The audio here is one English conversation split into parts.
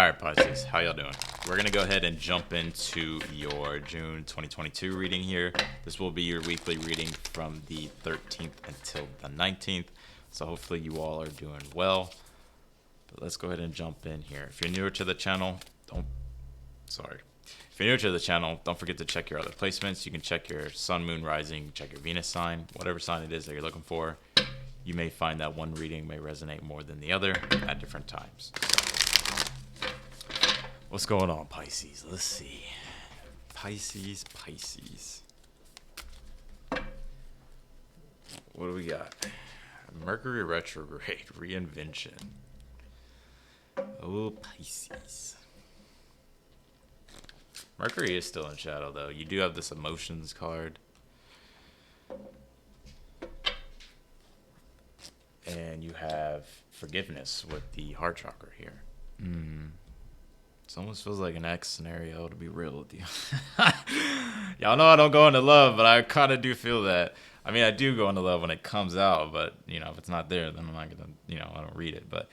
Alright, Pisces, how y'all doing? We're going to go ahead and jump into your June 2022 reading here. This will be your weekly reading from the 13th until the 19th. So hopefully you all are doing well. But let's go ahead and jump in here. If you're newer to the channel, don't forget to check your other placements. You can check your sun, moon, rising, check your Venus sign, whatever sign it is that you're looking for. You may find that one reading may resonate more than the other at different times. What's going on, Pisces? Let's see. Pisces. What do we got? Mercury retrograde, reinvention. Oh, Pisces. Mercury is still in shadow, though. You do have this emotions card. And you have forgiveness with the heart chakra here. It almost feels like an X scenario, to be real with you. Y'all know I don't go into love, but I kind of do feel that. I mean, I do go into love when it comes out, but, you know, if it's not there, then I'm not going to, I don't read it. But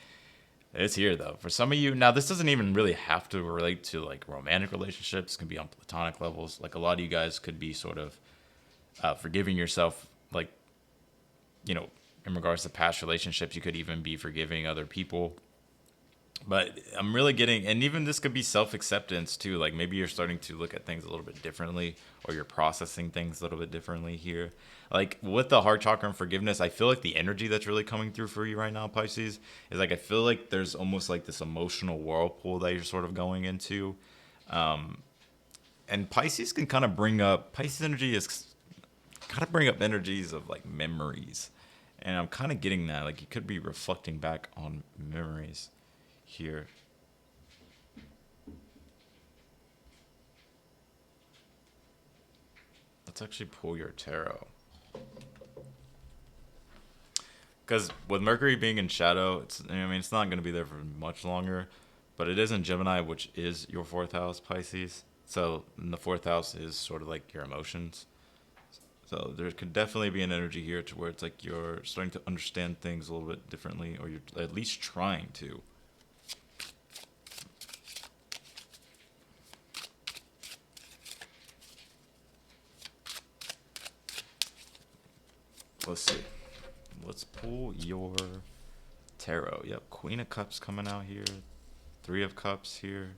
it's here, though. For some of you, now, this doesn't even really have to relate to, like, romantic relationships. It can be on platonic levels. Like, a lot of you guys could be sort of forgiving yourself, like, in regards to past relationships. You could even be forgiving other people. But I'm really getting, and even this could be self-acceptance too. Like maybe you're starting to look at things a little bit differently, or you're processing things a little bit differently here. Like with the heart chakra and forgiveness, I feel like the energy that's really coming through for you right now, Pisces, is like I feel like there's almost like this emotional whirlpool that you're sort of going into. And Pisces can kind of bring up, Pisces energy is kind of bring up energies of like memories. And I'm kind of getting that, like you could be reflecting back on memories here. Let's actually pull your tarot. Because with Mercury being in shadow, it's not going to be there for much longer, but it is in Gemini, which is your fourth house, Pisces. So the fourth house is sort of like your emotions. So there could definitely be an energy here to where it's like you're starting to understand things a little bit differently, or you're at least trying to. Let's see. Let's pull your tarot. Yep, Queen of Cups coming out here. Three of Cups here.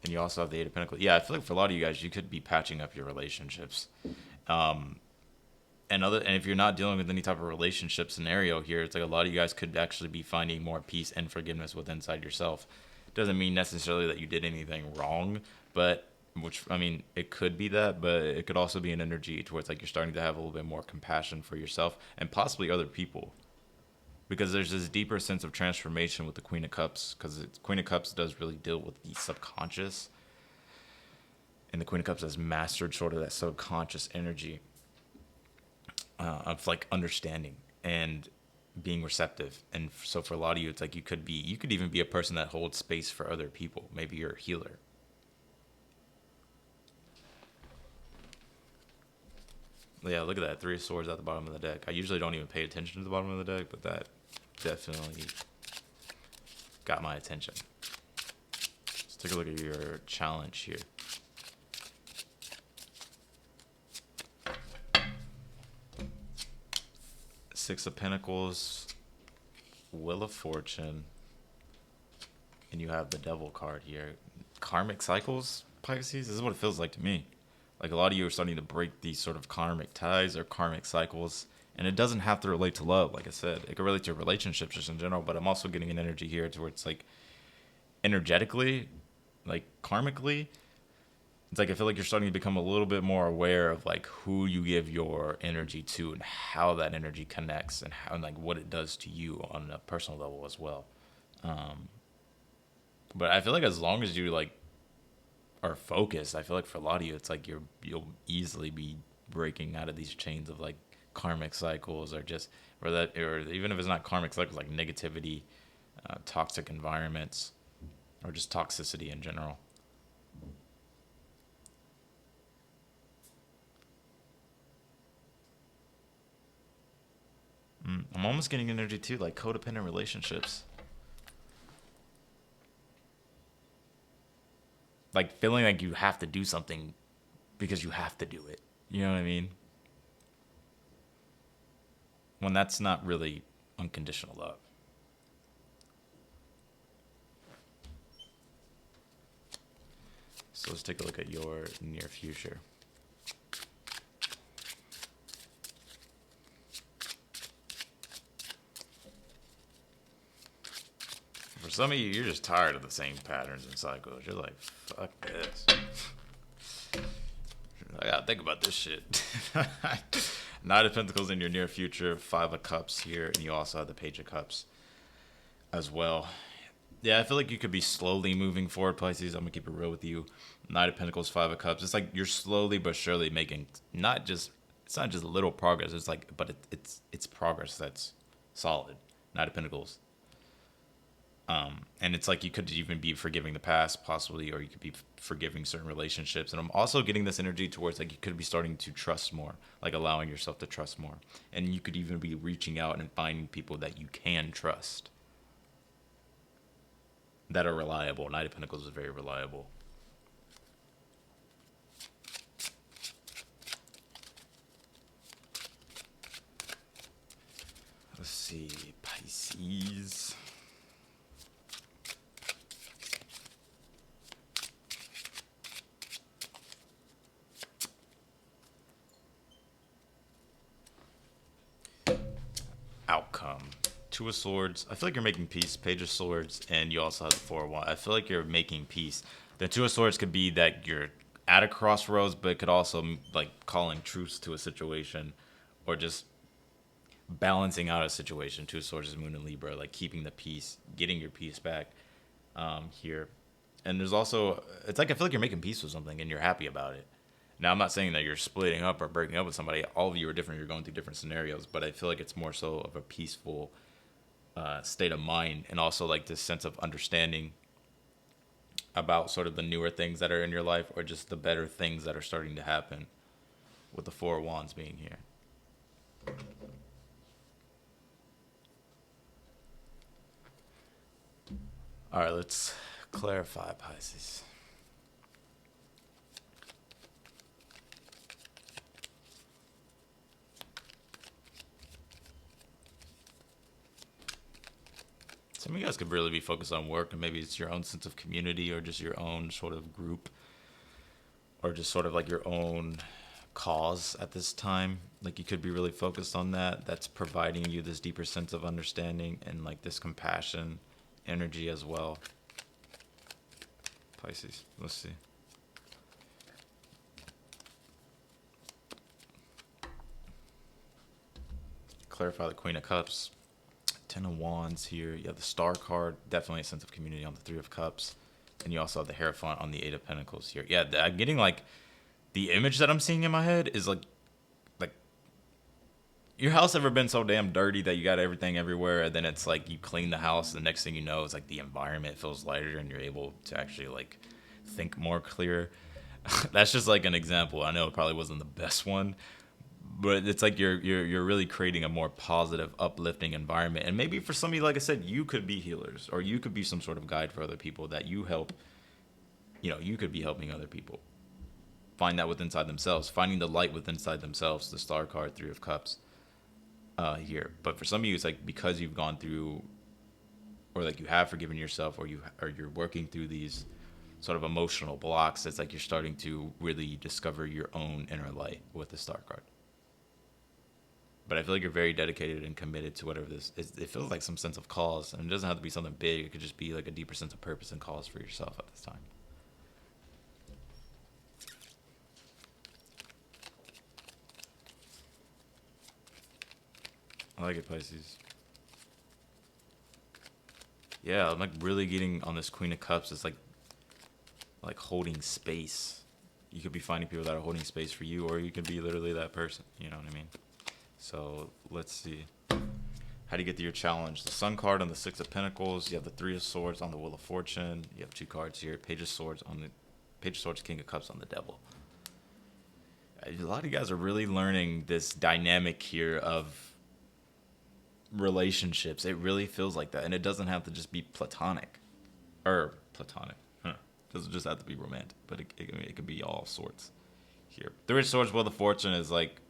And you also have the Eight of Pentacles. Yeah, I feel like for a lot of you guys, you could be patching up your relationships. And if you're not dealing with any type of relationship scenario here, it's like a lot of you guys could actually be finding more peace and forgiveness within inside yourself. Doesn't mean necessarily that you did anything wrong, but it could be that, but it could also be an energy towards like you're starting to have a little bit more compassion for yourself and possibly other people, because there's this deeper sense of transformation with the Queen of Cups, because the Queen of Cups does really deal with the subconscious, and the Queen of Cups has mastered sort of that subconscious energy of like understanding and being receptive. And so for a lot of you, it's like you could even be a person that holds space for other people. Maybe you're a healer. Yeah, look at that. Three of Swords at the bottom of the deck. I usually don't even pay attention to the bottom of the deck, but that definitely got my attention. Let's take a look at your challenge here. Six of Pentacles, Wheel of Fortune, and you have the Devil card here. Karmic cycles, Pisces? This is what it feels like to me. Like a lot of you are starting to break these sort of karmic ties or karmic cycles. And it doesn't have to relate to love, like I said. It could relate to relationships just in general, but I'm also getting an energy here to where it's like energetically, like karmically, it's like I feel like you're starting to become a little bit more aware of like who you give your energy to and how that energy connects and how and like what it does to you on a personal level as well. But I feel like as long as you like are focused, I feel like for a lot of you, it's like you'll easily be breaking out of these chains of like karmic cycles, or even if it's not karmic cycles, like negativity, toxic environments, or just toxicity in general. I'm almost getting energy too, like codependent relationships. like feeling like you have to do something because you have to do it. You know what I mean? When that's not really unconditional love. So let's take a look at your near future. For some of you, you're just tired of the same patterns and cycles. You're like, fuck this. I gotta think about this shit. Knight of Pentacles in your near future, Five of Cups here, and you also have the Page of Cups as well. Yeah, I feel like you could be slowly moving forward, Pisces. I'm gonna keep it real with you. Knight of Pentacles, Five of Cups. It's like you're slowly but surely making it's not just little progress. It's like, but it's progress that's solid. Knight of Pentacles. And it's like you could even be forgiving the past, possibly, or you could be forgiving certain relationships. And I'm also getting this energy towards like you could be starting to trust more, like allowing yourself to trust more. And you could even be reaching out and finding people that you can trust, that are reliable. Knight of Pentacles is very reliable. Let's see, Pisces. Outcome. Two of Swords. I feel like you're making peace. Page of Swords, and you also have the Four of Wands. I feel like you're making peace. The Two of Swords could be that you're at a crossroads, but it could also like calling truce to a situation, or just balancing out a situation. Two of Swords is Moon and Libra, like keeping the peace, getting your peace back here. And there's also, it's like I feel like you're making peace with something and you're happy about it. Now, I'm not saying that you're splitting up or breaking up with somebody. All of you are different. You're going through different scenarios, but I feel like it's more so of a peaceful state of mind, and also like this sense of understanding about sort of the newer things that are in your life, or just the better things that are starting to happen, with the Four of Wands being here. All right, let's clarify, Pisces. Some of you guys could really be focused on work, and maybe it's your own sense of community, or just your own sort of group, or just sort of like your own cause at this time. Like you could be really focused on that. That's providing you this deeper sense of understanding and like this compassion energy as well. Pisces, let's see. Clarify the Queen of Cups. Ten of Wands here. You have the Star card. Definitely a sense of community on the Three of Cups. And you also have the Hierophant on the Eight of Pentacles here. Yeah, I'm getting like, the image that I'm seeing in my head is like your house ever been so damn dirty that you got everything everywhere, and then it's like you clean the house, the next thing you know, it's like the environment feels lighter and you're able to actually like think more clear. That's just like an example. I know it probably wasn't the best one, but it's like you're really creating a more positive, uplifting environment. And maybe for some of you, like I said, you could be healers, or you could be some sort of guide for other people that you help. You know, you could be helping other people find that within inside themselves, finding the light within inside themselves. The Star card, Three of Cups here. But for some of you, it's like because you've gone through, or like you have forgiven yourself, or you're working through these sort of emotional blocks. It's like you're starting to really discover your own inner light with the Star card. But I feel like you're very dedicated and committed to whatever this is. It feels like some sense of cause, and it doesn't have to be something big. It could just be like a deeper sense of purpose and cause for yourself at this time. I like it, Pisces. Yeah, I'm like really getting on this Queen of Cups. It's like holding space. You could be finding people that are holding space for you, or you could be literally that person. You know what I mean? So let's see. How do you get to your challenge? The Sun card on the Six of Pentacles. You have the Three of Swords on the Wheel of Fortune. You have two cards here. Page of Swords on the Page of Swords, King of Cups on the Devil. A lot of you guys are really learning this dynamic here of relationships. It really feels like that, and it doesn't have to just be platonic. Doesn't just have to be romantic, but it could be all sorts here. Three of Swords, Wheel of Fortune is like,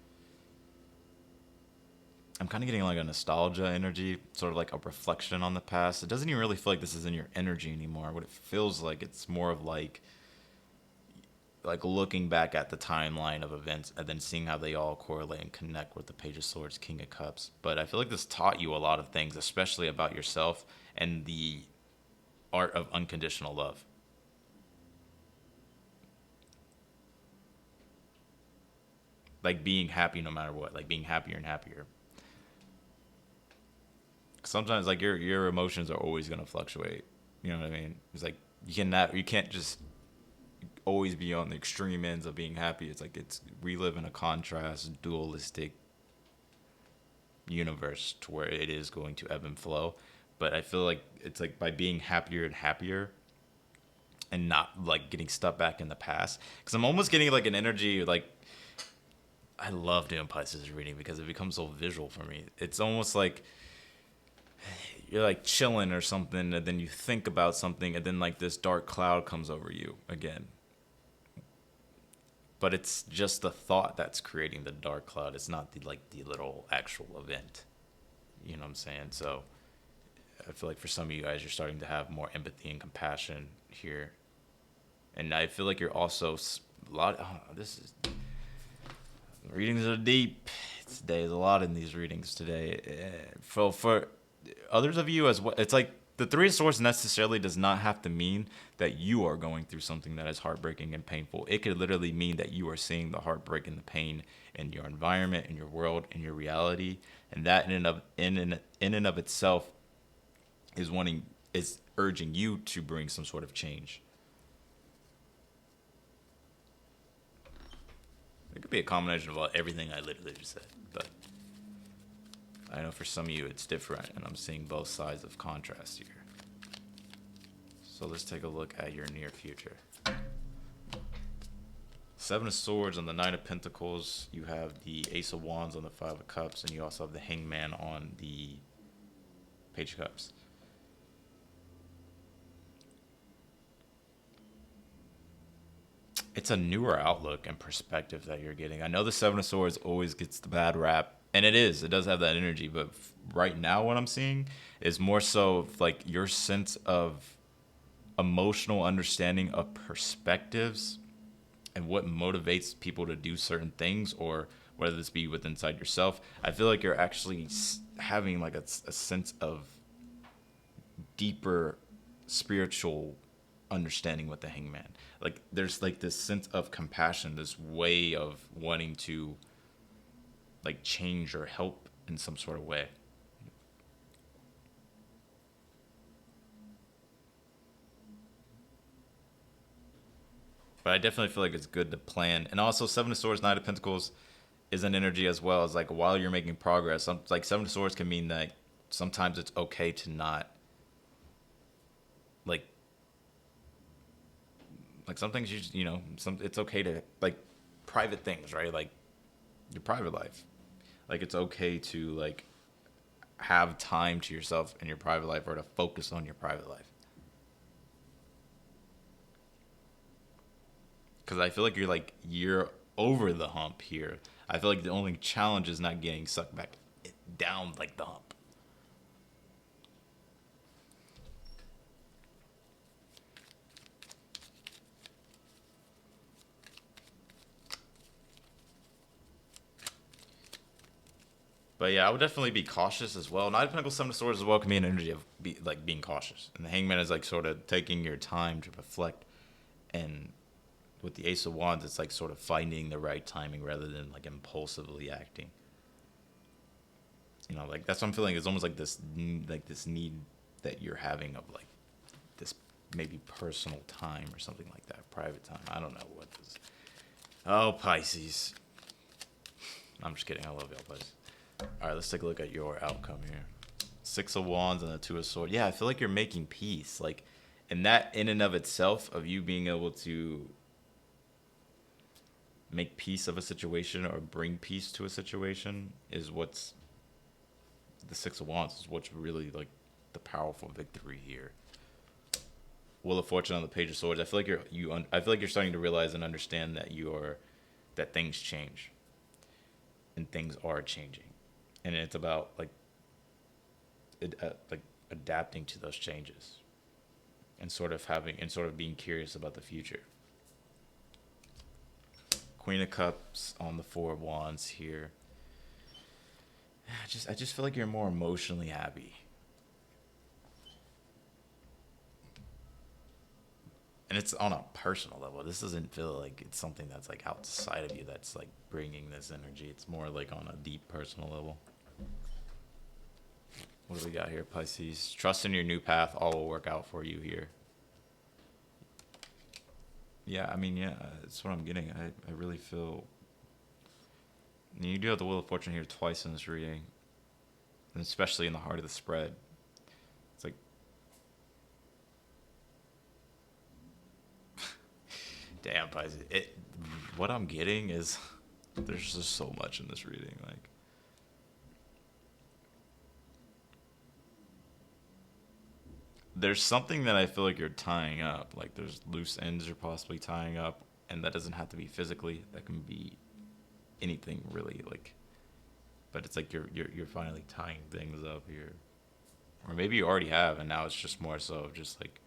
I'm kind of getting like a nostalgia energy, sort of like a reflection on the past. It doesn't even really feel like this is in your energy anymore. What it feels like, it's more of like looking back at the timeline of events and then seeing how they all correlate and connect with the Page of Swords, King of Cups. But I feel like this taught you a lot of things, especially about yourself and the art of unconditional love. Like being happy no matter what, like being happier and happier. Sometimes like your emotions are always gonna fluctuate. You know what I mean? It's like you can't just always be on the extreme ends of being happy. It's like we live in a contrast, dualistic universe to where it is going to ebb and flow. But I feel like it's like by being happier and happier and not like getting stuck back in the past. Because I'm almost getting like an energy like I love doing Pisces reading because it becomes so visual for me. It's almost like you're like chilling or something, and then you think about something, and then like this dark cloud comes over you again. But it's just the thought that's creating the dark cloud. It's not the little actual event. You know what I'm saying? So I feel like for some of you guys, you're starting to have more empathy and compassion here, and I feel like you're also a lot. Oh, this is readings are deep today. There's a lot in these readings today. For others of you as well, it's like the Three of Swords necessarily does not have to mean that you are going through something that is heartbreaking and painful. It could literally mean that you are seeing the heartbreak and the pain in your environment, in your world, in your reality, and that in and of itself is urging you to bring some sort of change. It could be a combination of everything I literally just said, but I know for some of you it's different, and I'm seeing both sides of contrast here. So let's take a look at your near future. Seven of Swords on the Nine of Pentacles. You have the Ace of Wands on the Five of Cups, and you also have the Hangman on the Page of Cups. It's a newer outlook and perspective that you're getting. I know the Seven of Swords always gets the bad rap, and it does have that energy, but right now what I'm seeing is more so of like your sense of emotional understanding of perspectives and what motivates people to do certain things, or whether this be within inside yourself. I feel like you're actually having like a sense of deeper spiritual understanding with the Hangman. Like there's like this sense of compassion, this way of wanting to like change or help in some sort of way. But I definitely feel like it's good to plan. And also Seven of Swords, Nine of Pentacles is an energy as well. As like while you're making progress, like Seven of Swords can mean that sometimes it's okay to not like some things it's okay to like private things, right? Like your private life. Like it's okay to like have time to yourself in your private life, or to focus on your private life. Because I feel like you're over the hump here. I feel like the only challenge is not getting sucked back down like the hump. But yeah, I would definitely be cautious as well. Nine of Pentacles, Seven of Swords as well can be an energy of being cautious. And the Hangman is like sort of taking your time to reflect. And with the Ace of Wands, it's like sort of finding the right timing rather than like impulsively acting. You know, like that's what I'm feeling. It's almost like this need that you're having of like this maybe personal time or something like that, private time. I don't know what this. Oh, Pisces. I'm just kidding. I love y'all, Pisces. All right, let's take a look at your outcome here. Six of Wands and the Two of Swords. Yeah, I feel like you're making peace. Like, and that in and of itself, of you being able to make peace of a situation or bring peace to a situation, is what's the Six of Wands is what's really like the powerful victory here. Wheel of Fortune on the Page of Swords, I feel like I feel like you're starting to realize and understand that things change, and things are changing, and it's about like adapting to those changes, and sort of being curious about the future. Queen of Cups on the Four of Wands here. I just feel like you're more emotionally happy. And it's on a personal level. This doesn't feel like it's something that's like outside of you that's like bringing this energy. It's more like on a deep personal level. What do we got here, Pisces? Trust in your new path. All will work out for you here. Yeah, I mean, yeah, that's what I'm getting. I really feel... You do have the Wheel of Fortune here twice in this reading. And especially in the heart of the spread. It's like... Damn, Pisces. What I'm getting is... There's just so much in this reading. Like... There's something that I feel like you're tying up. Like there's loose ends you're possibly tying up, and that doesn't have to be physically. That can be anything really. Like, but it's like you're finally tying things up here, or maybe you already have, and now it's just more so of just like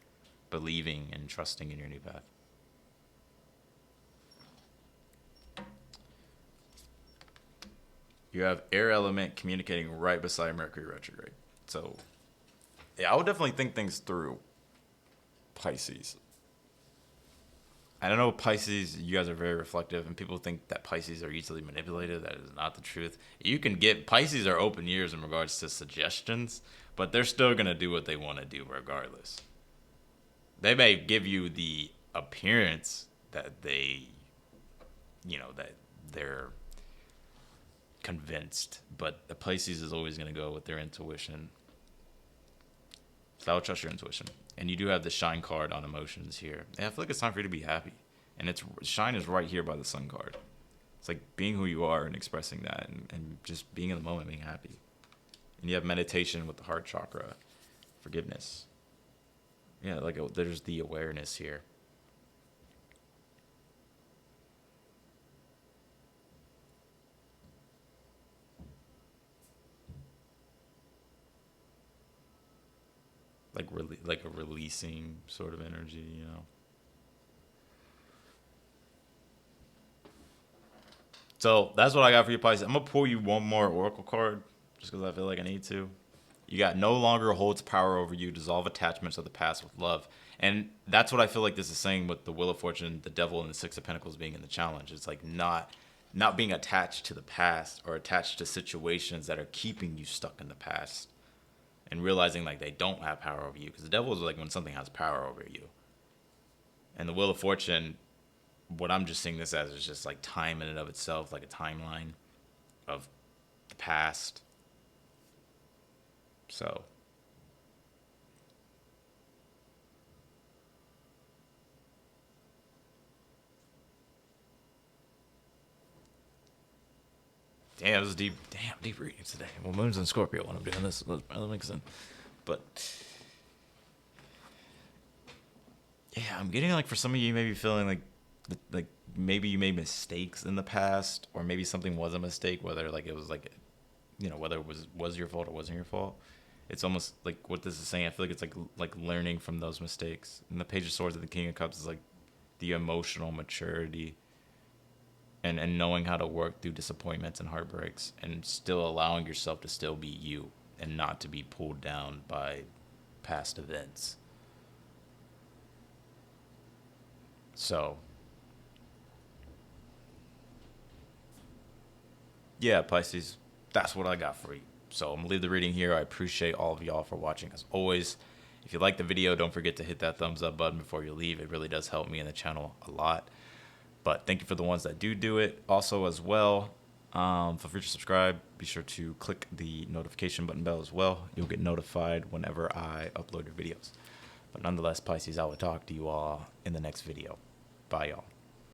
believing and trusting in your new path. You have air element communicating right beside Mercury retrograde, so. Yeah, I would definitely think things through, Pisces. I don't know, Pisces, you guys are very reflective, and people think that Pisces are easily manipulated. That is not the truth. Pisces are open ears in regards to suggestions, but they're still going to do what they want to do regardless. They may give you the appearance that that they're convinced, but the Pisces is always going to go with their intuition. So I would trust your intuition. And you do have the shine card on emotions here. Yeah, I feel like it's time for you to be happy. And shine is right here by the sun card. It's like being who you are and expressing that and just being in the moment, being happy. And you have meditation with the heart chakra, forgiveness. Yeah, there's the awareness here. Like a releasing sort of energy, you know. So that's what I got for you, Pisces. I'm gonna pull you one more oracle card just because I feel like I need to. You got no longer holds power over you. Dissolve attachments of the past with love, and that's what I feel like this is saying with the Wheel of Fortune, the Devil, and the Six of Pentacles being in the challenge. It's like not being attached to the past or attached to situations that are keeping you stuck in the past. And realizing like they don't have power over you, because the devil is like when something has power over you. And the Wheel of Fortune, what I'm just seeing this as is just like time in and of itself, like a timeline of the past. So damn, this is deep. Damn, deep readings today. Well, Moon's in Scorpio when I'm doing this. That makes sense. But yeah, I'm getting like for some of you, maybe feeling like maybe you made mistakes in the past, or maybe something was a mistake. Whether like it was like, whether it was your fault or wasn't your fault. It's almost like what this is saying. I feel like it's like learning from those mistakes. And the Page of Swords and the King of Cups is like the emotional maturity. And knowing how to work through disappointments and heartbreaks and still allowing yourself to still be you and not to be pulled down by past events. So, yeah, Pisces, that's what I got for you. So I'm going to leave the reading here. I appreciate all of y'all for watching. As always, if you like the video, don't forget to hit that thumbs up button before you leave. It really does help me and the channel a lot. But thank you for the ones that do it. Also, as well, feel free to subscribe. Be sure to click the notification button bell as well. You'll get notified whenever I upload your videos. But nonetheless, Pisces, I will talk to you all in the next video. Bye, y'all.